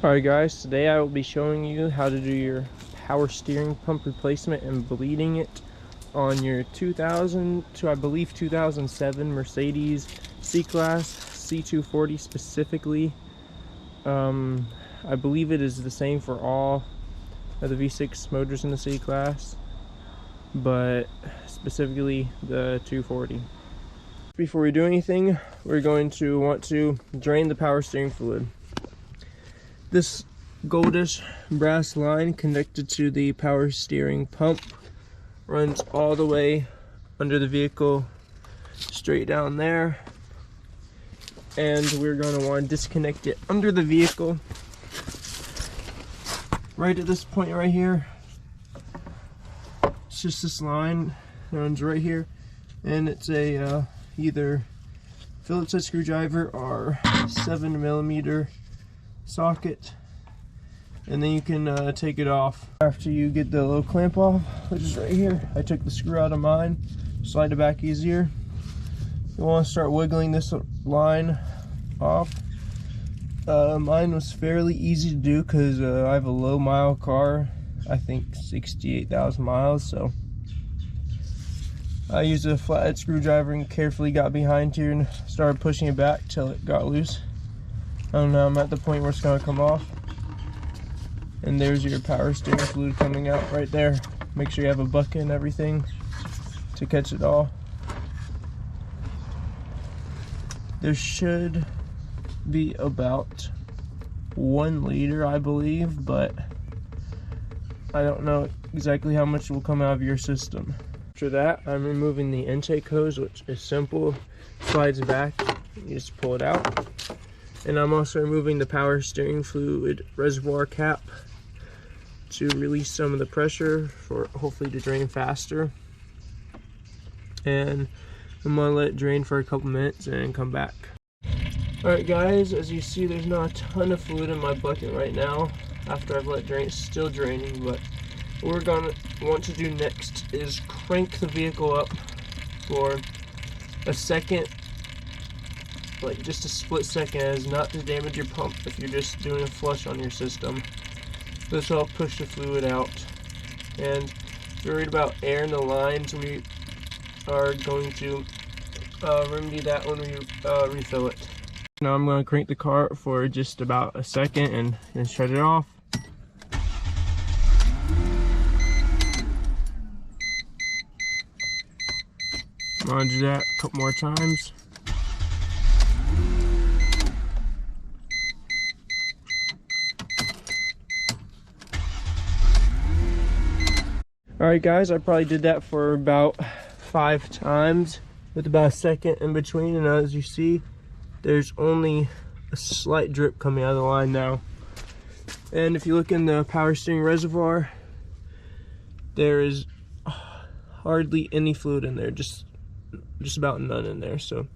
Alright guys, today I will be showing you how to do your power steering pump replacement and bleeding it on your 2000 to I believe 2007 Mercedes C-class C240 specifically. I believe it is the same for all of the V6 motors in the C-class, but specifically the 240. Before we do anything, we're going to want to drain the power steering fluid. This goldish brass line connected to the power steering pump runs all the way under the vehicle, straight down there, and we're going to want to disconnect it under the vehicle right at this point right here. It's just this line that runs right here, and it's a either Phillips head screwdriver or 7mm socket, and then you can take it off after you get the little clamp off, which is right here. I took the screw out of mine, slide it back easier. You want to start wiggling this line off. Mine was fairly easy to do because I have a low mile car, I think 68,000 miles, so I used a flathead screwdriver and carefully got behind here and started pushing it back till it got loose. And now I'm at the point where it's going to come off. And there's your power steering fluid coming out right there. Make sure you have a bucket and everything to catch it all. There should be about 1 liter, I believe, but I don't know exactly how much will come out of your system. After that, I'm removing the intake hose, which is simple. Slides back, you just pull it out. And I'm also removing the power steering fluid reservoir cap to release some of the pressure for hopefully to drain faster. And I'm gonna let it drain for a couple minutes and come back. Alright guys, as you see, there's not a ton of fluid in my bucket right now after I've let it drain. It's still draining, but what we're gonna want to do next is crank the vehicle up for a second, like just a split second, as not to damage your pump if you're just doing a flush on your system. This will help push the fluid out. And if you're worried about air in the lines, we are going to remedy that when we refill it. Now I'm going to crank the car for just about a second and shut it off. I'm going to do that a couple more times. Alright guys, I probably did that for about 5 times with about a second in between, and as you see, there's only a slight drip coming out of the line now. And if you look in the power steering reservoir, there is hardly any fluid in there, just about none in there. So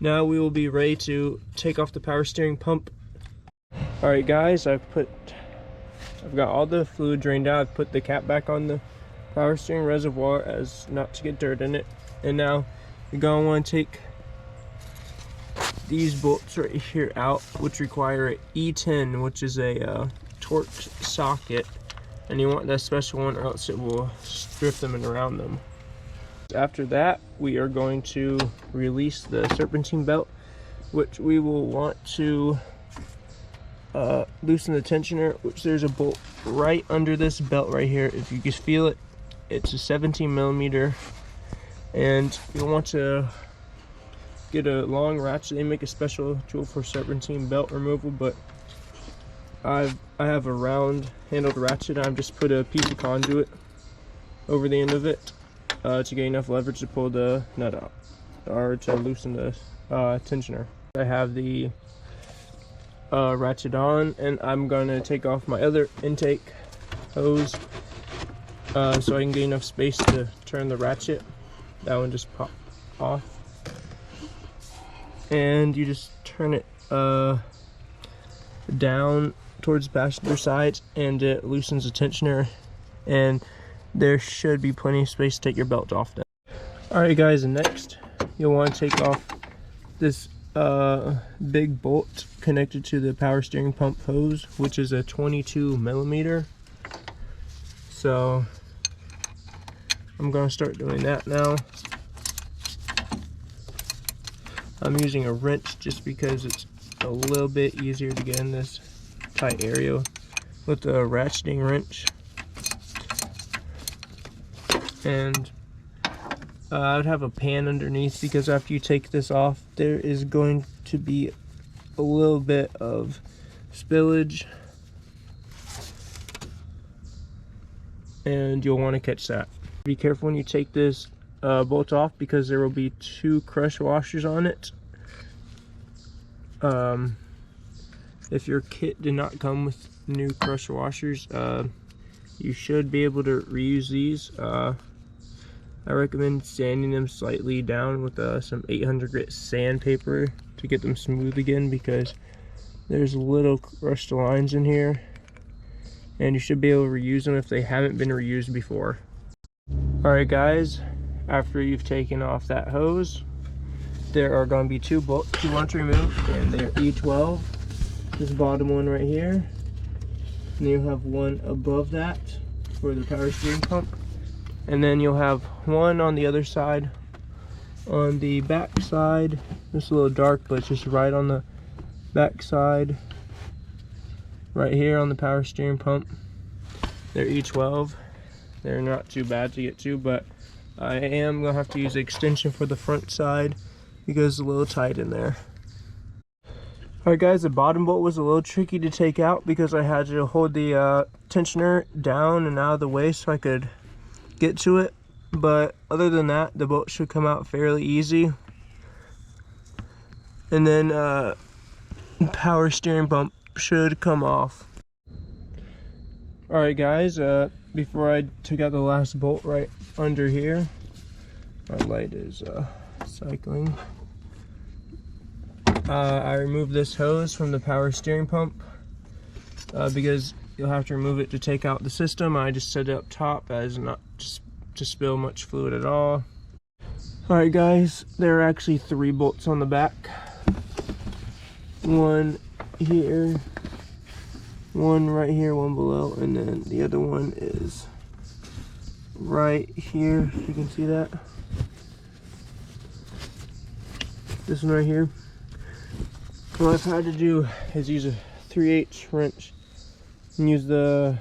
now we will be ready to take off the power steering pump. Alright guys, I've got all the fluid drained out. I've put the cap back on the power steering reservoir as not to get dirt in it. And now you're going to want to take these bolts right here out, which require an E10, which is a torque socket, and you want that special one or else it will strip them and around them. After that, we are going to release the serpentine belt, which we will want to loosen the tensioner, which there's a bolt right under this belt right here. If you can feel it, it's a 17mm, and you'll want to get a long ratchet. They make a special tool for serpentine belt removal, but I have a round handled ratchet. I've just put a piece of conduit over the end of it to get enough leverage to pull the nut out or to loosen the tensioner. I have the ratchet on, and I'm gonna take off my other intake hose so I can get enough space to turn the ratchet. That one just popped off, and you just turn it down towards the passenger side, and it loosens the tensioner, and there should be plenty of space to take your belt off then. Alright guys, and next you'll want to take off this big bolt connected to the power steering pump hose, which is a 22 millimeter. So I'm going to start doing that now. I'm using a wrench just because it's a little bit easier to get in this tight area with the ratcheting wrench. And I would have a pan underneath, because after you take this off, there is going to be a little bit of spillage, and you'll want to catch that. Be careful when you take this bolt off, because there will be 2 crush washers on it. If your kit did not come with new crush washers, you should be able to reuse these. I recommend sanding them slightly down with some 800 grit sandpaper to get them smooth again, because there's little crushed lines in here, and you should be able to reuse them if they haven't been reused before. Alright guys, after you've taken off that hose, there are going to be 2 bolts you want to remove, and they're E12. This bottom one right here, and then you'll have one above that for the power steering pump, and then you'll have one on the other side. On the back side, it's a little dark, but it's just right on the back side, right here on the power steering pump. They're E12. They're not too bad to get to, but I am gonna have to use the extension for the front side because it's a little tight in there. Alright guys, the bottom bolt was a little tricky to take out because I had to hold the tensioner down and out of the way so I could get to it. But other than that, the bolt should come out fairly easy. And then power steering pump should come off. Alright guys, before I took out the last bolt right under here, my light is cycling. I removed this hose from the power steering pump because you'll have to remove it to take out the system. I just set it up top as not to spill much fluid at all. Alright guys, there are actually 3 bolts on the back. One here, one right here, one below, and then the other one is right here. You can see that. This one right here. What I've had to do is use a 3/8 wrench and use the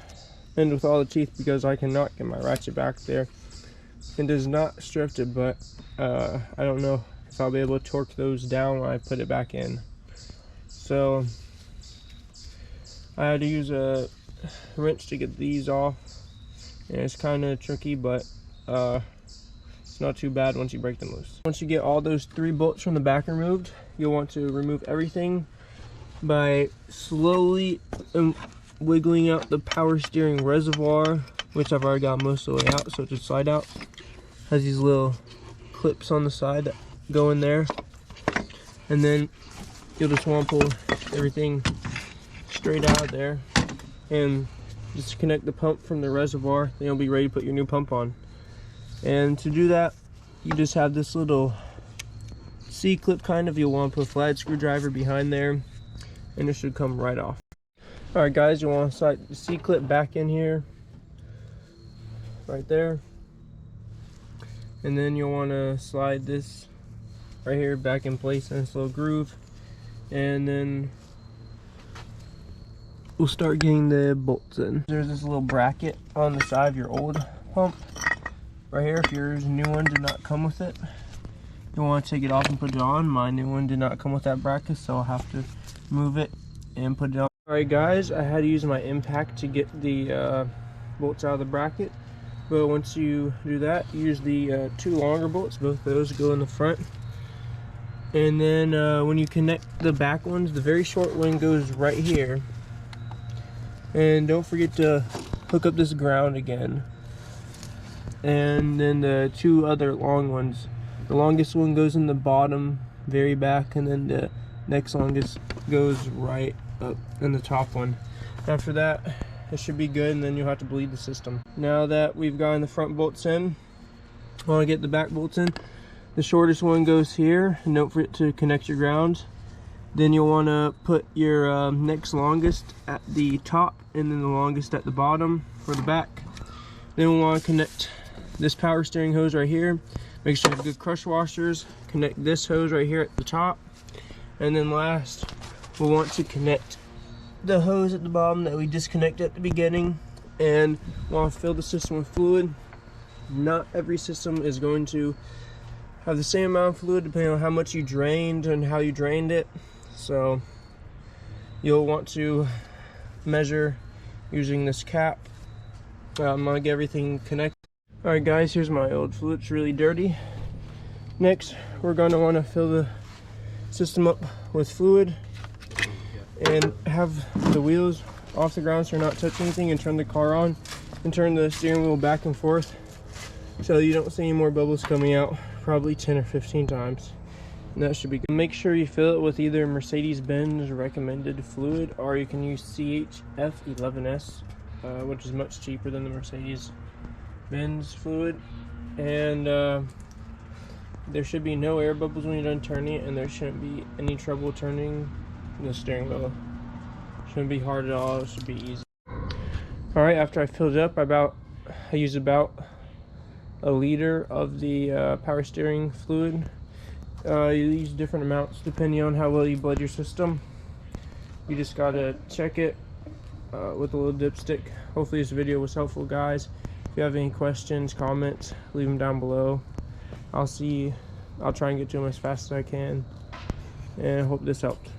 end with all the teeth because I cannot get my ratchet back there. It does not stripped it, but I don't know if I'll be able to torque those down when I put it back in. So I had to use a wrench to get these off, and it's kind of tricky, but it's not too bad once you break them loose. Once you get all those 3 bolts from the back removed, you'll want to remove everything by slowly wiggling out the power steering reservoir, which I've already got most of the way out, so it should slide out. Has these little clips on the side that go in there, and then you'll just want to pull everything straight out of there and disconnect the pump from the reservoir. Then you'll be ready to put your new pump on. And to do that, you just have this little C-clip kind of. You'll want to put a flat screwdriver behind there, and it should come right off. Alright guys, you want to slide the C-clip back in here, right there, and then you'll want to slide this right here back in place in this little groove, and then we'll start getting the bolts in. There's this little bracket on the side of your old pump right here. If your new one did not come with it, you want to take it off and put it on. My new one did not come with that bracket, so I'll have to move it and put it on. Alright guys, I had to use my impact to get the bolts out of the bracket, but once you do that, use the 2 longer bolts. Both of those go in the front, and then when you connect the back ones, the very short one goes right here, and don't forget to hook up this ground again. And then the 2 other long ones, the longest one goes in the bottom very back, and then the next longest goes right up in the top one. After that, it should be good, and then you'll have to bleed the system. Now that we've gotten the front bolts in, I want to get the back bolts in. The shortest one goes here, and don't forget to connect your ground. Then you'll want to put your next longest at the top and then the longest at the bottom for the back. Then we'll want to connect this power steering hose right here. Make sure you have good crush washers. Connect this hose right here at the top. And then last, we'll want to connect the hose at the bottom that we disconnected at the beginning. And we'll fill the system with fluid. Not every system is going to have the same amount of fluid depending on how much you drained and how you drained it. So you'll want to measure using this cap. I'm gonna get everything connected. Alright guys, here's my old fluid. It's really dirty. Next, we're gonna want to fill the system up with fluid and have the wheels off the ground so you're not touching anything, and turn the car on and turn the steering wheel back and forth so you don't see any more bubbles coming out, probably 10 or 15 times. And that should be good. Make sure you fill it with either Mercedes Benz recommended fluid, or you can use CHF11S, which is much cheaper than the Mercedes Benz fluid. And there should be no air bubbles when you're done turning it, and there shouldn't be any trouble turning the steering wheel. Shouldn't be hard at all. It should be easy. Alright, after I filled it up, I use about a liter of the power steering fluid. You use different amounts depending on how well you bled your system. You just gotta check it with a little dipstick. Hopefully this video was helpful, guys. If you have any questions, comments, leave them down below. I'll try and get to them as fast as I can, and I hope this helped.